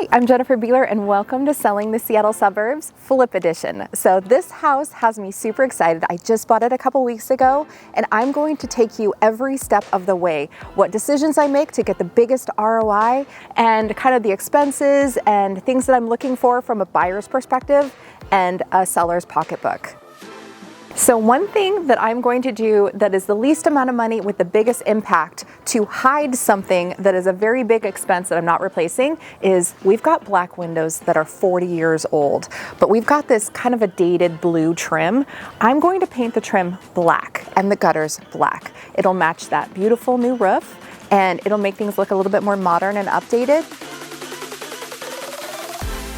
Hi, I'm Jennifer Beeler and welcome to Selling the Seattle Suburbs Flip Edition. So this house has me super excited. I just bought it a couple weeks ago and I'm going to take you every step of the way. What decisions I make to get the biggest ROI and kind of the expenses and things that I'm looking for from a buyer's perspective and a seller's pocketbook. So one thing that I'm going to do that is the least amount of money with the biggest impact to hide something that is a very big expense that I'm not replacing is we've got black windows that are 40 years old, but we've got this kind of a dated blue trim. I'm going to paint the trim black and the gutters black. It'll match that beautiful new roof and it'll make things look a little bit more modern and updated.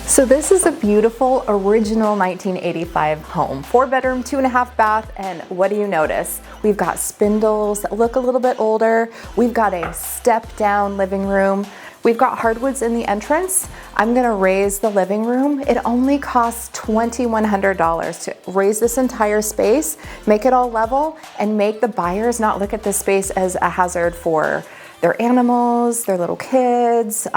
So this is a beautiful original 1985 home, 4-bedroom, 2.5 bath, and what do you notice? We've got spindles that look a little bit older. We've got a step down living room. We've got hardwoods in the entrance. I'm gonna raise the living room. It only costs $2,100 to raise this entire space, make it all level, and make the buyers not look at this space as a hazard for their animals, their little kids,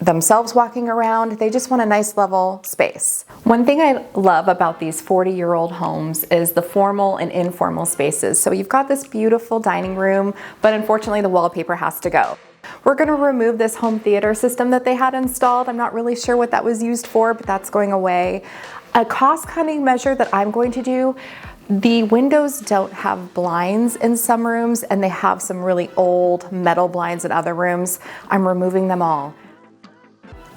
themselves walking around. They just want a nice level space. One thing I love about these 40-year-old homes is the formal and informal spaces. So you've got this beautiful dining room, but unfortunately the wallpaper has to go. We're gonna remove this home theater system that they had installed. I'm not really sure what that was used for, but that's going away. A cost-cutting measure that I'm going to do, the windows don't have blinds in some rooms and they have some really old metal blinds in other rooms. I'm removing them all.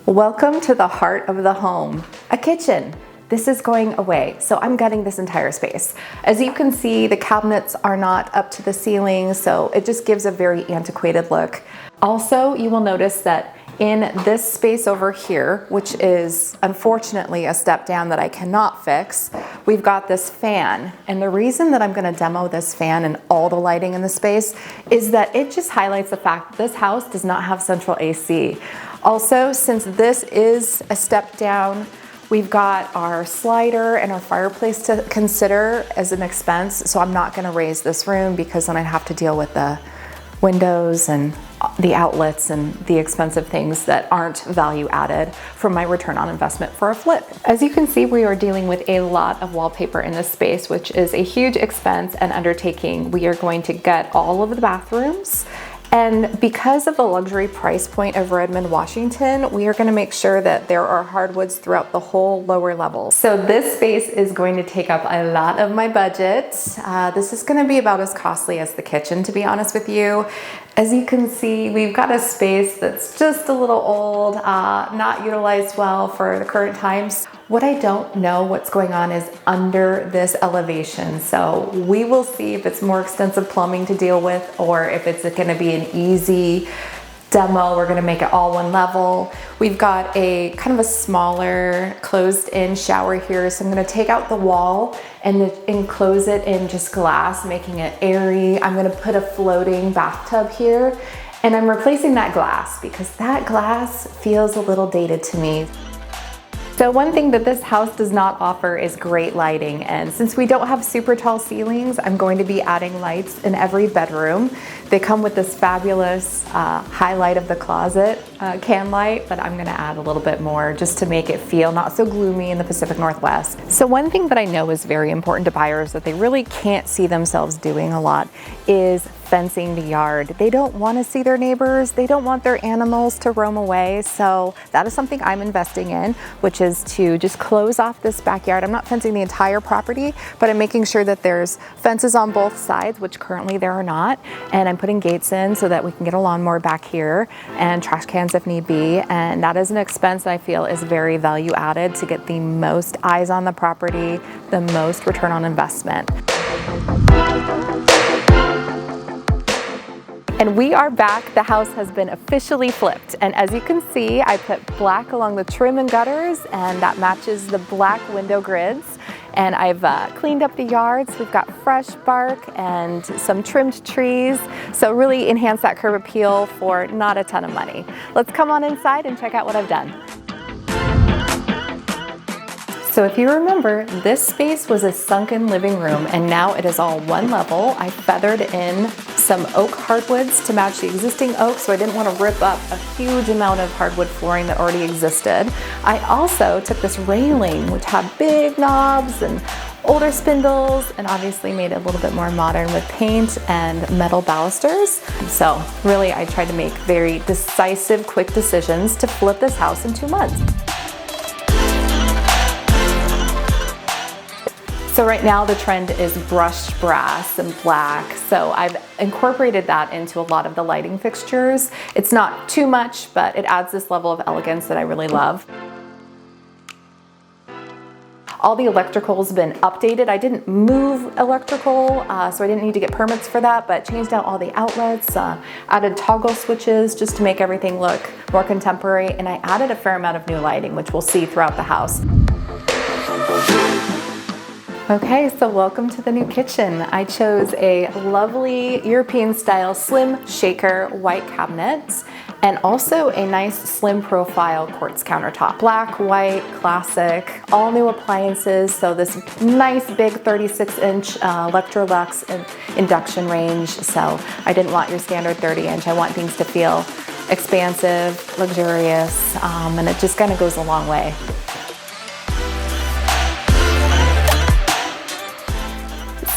Welcome to the heart of the home, a kitchen. This is going away, so I'm gutting this entire space. As you can see, the cabinets are not up to the ceiling, so it just gives a very antiquated look. Also, you will notice that in this space over here, which is unfortunately a step down that I cannot fix, we've got this fan. And the reason that I'm gonna demo this fan and all the lighting in the space is that it just highlights the fact that this house does not have central AC. Also, since this is a step down, we've got our slider and our fireplace to consider as an expense. So I'm not gonna raise this room because then I'd have to deal with the windows and the outlets and the expensive things that aren't value added from my return on investment for a flip. As you can see, we are dealing with a lot of wallpaper in this space, which is a huge expense and undertaking. We are going to gut all of the bathrooms. And because of the luxury price point of Redmond, Washington, we are gonna make sure that there are hardwoods throughout the whole lower level. So this space is going to take up a lot of my budget. This is gonna be about as costly as the kitchen, to be honest with you. As you can see, we've got a space that's just a little old, not utilized well for the current times. What I don't know what's going on is under this elevation. So we will see if it's more extensive plumbing to deal with or if it's gonna be an easy demo. We're gonna make it all one level. We've got a kind of a smaller closed in shower here. So I'm gonna take out the wall and enclose it in just glass, making it airy. I'm gonna put a floating bathtub here and I'm replacing that glass because that glass feels a little dated to me. So one thing that this house does not offer is great lighting, and since we don't have super tall ceilings, I'm going to be adding lights in every bedroom. They come with this fabulous highlight of the closet can light, but I'm gonna add a little bit more just to make it feel not so gloomy in the Pacific Northwest. So one thing that I know is very important to buyers that they really can't see themselves doing a lot is fencing the yard. They don't want to see their neighbors. They don't want their animals to roam away. So that is something I'm investing in, which is to just close off this backyard. I'm not fencing the entire property, but I'm making sure that there's fences on both sides, which currently there are not. And I'm putting gates in so that we can get a lawnmower back here and trash cans if need be. And that is an expense that I feel is very value added to get the most eyes on the property, the most return on investment. And we are back. The house has been officially flipped. And as you can see, I put black along the trim and gutters, and that matches the black window grids. And I've cleaned up the yards. We've got fresh bark and some trimmed trees. So really enhance that curb appeal for not a ton of money. Let's come on inside and check out what I've done. So if you remember, this space was a sunken living room and now it is all one level. I feathered in some oak hardwoods to match the existing oak, so I didn't want to rip up a huge amount of hardwood flooring that already existed. I also took this railing, which had big knobs and older spindles, and obviously made it a little bit more modern with paint and metal balusters. So really, I tried to make very decisive, quick decisions to flip this house in 2 months. So right now the trend is brushed brass and black. So I've incorporated that into a lot of the lighting fixtures. It's not too much, but it adds this level of elegance that I really love. All the electrical's been updated. I didn't move electrical, so I didn't need to get permits for that, but changed out all the outlets, added toggle switches just to make everything look more contemporary, and I added a fair amount of new lighting, which we'll see throughout the house. Okay, so welcome to the new kitchen. I chose a lovely European style slim shaker white cabinet and also a nice slim profile quartz countertop. Black, white, classic, all new appliances. So this nice big 36-inch Electrolux induction range. So I didn't want your standard 30-inch. I want things to feel expansive, luxurious, and it just kind of goes a long way.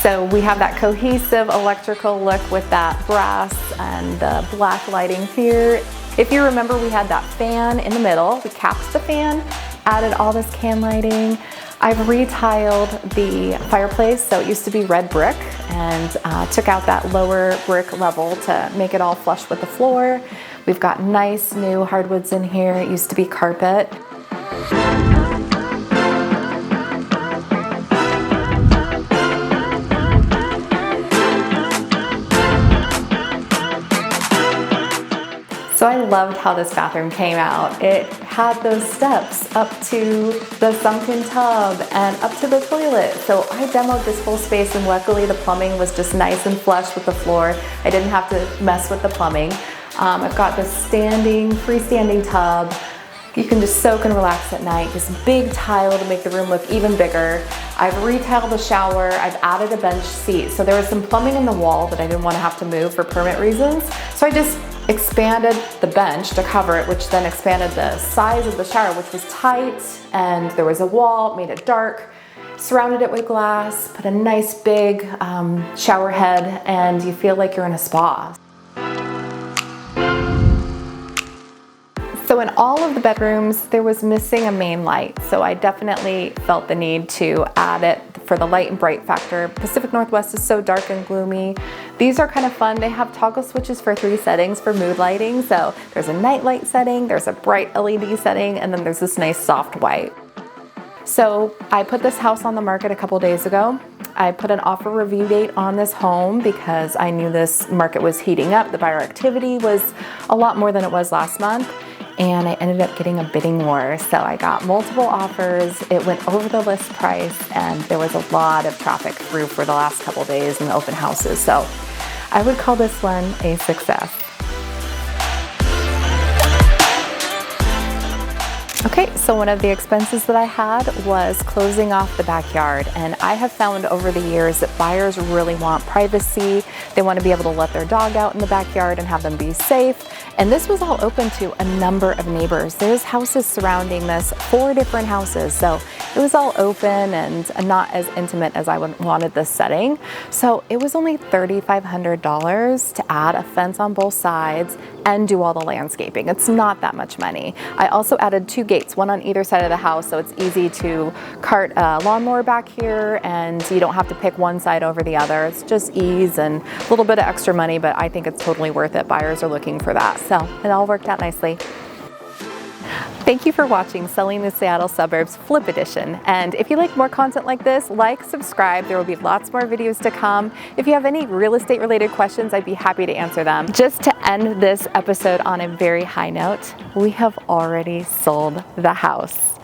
So we have that cohesive electrical look with that brass and the black lighting here. If you remember, we had that fan in the middle. We capped the fan, added all this can lighting. I've retiled the fireplace, so it used to be red brick, and took out that lower brick level to make it all flush with the floor. We've got nice new hardwoods in here. It used to be carpet. So I loved how this bathroom came out. It had those steps up to the sunken tub and up to the toilet. So I demoed this whole space, and luckily the plumbing was just nice and flush with the floor. I didn't have to mess with the plumbing. I've got this freestanding tub. You can just soak and relax at night. This big tile to make the room look even bigger. I've retiled the shower. I've added a bench seat. So there was some plumbing in the wall that I didn't want to have to move for permit reasons. So I just expanded the bench to cover it, which then expanded the size of the shower, which was tight, and there was a wall, made it dark, surrounded it with glass, put a nice big shower head, and you feel like you're in a spa. So in all of the bedrooms, there was missing a main light. So I definitely felt the need to add it for the light and bright factor. Pacific Northwest is so dark and gloomy. These are kind of fun. They have toggle switches for 3 settings for mood lighting. So there's a night light setting, there's a bright LED setting, and then there's this nice soft white. So I put this house on the market a couple days ago. I put an offer review date on this home because I knew this market was heating up. The buyer activity was a lot more than it was last month. And I ended up getting a bidding war. So I got multiple offers, it went over the list price, and there was a lot of traffic through for the last couple days in the open houses. So I would call this one a success. Okay, so one of the expenses that I had was closing off the backyard, and I have found over the years that buyers really want privacy. They want to be able to let their dog out in the backyard and have them be safe. And this was all open to a number of neighbors. There's houses surrounding this, 4 different houses. So it was all open and not as intimate as I wanted this setting. So it was only $3,500 to add a fence on both sides and do all the landscaping. It's not that much money. I also added 2 gates, one on either side of the house, so it's easy to cart a lawnmower back here and you don't have to pick one side over the other. It's just ease and a little bit of extra money, but I think it's totally worth it. Buyers are looking for that. So it all worked out nicely. Thank you for watching Selling the Seattle Suburbs Flip Edition. And if you like more content like this, like, subscribe. There will be lots more videos to come. If you have any real estate related questions, I'd be happy to answer them. Just to end this episode on a very high note, we have already sold the house.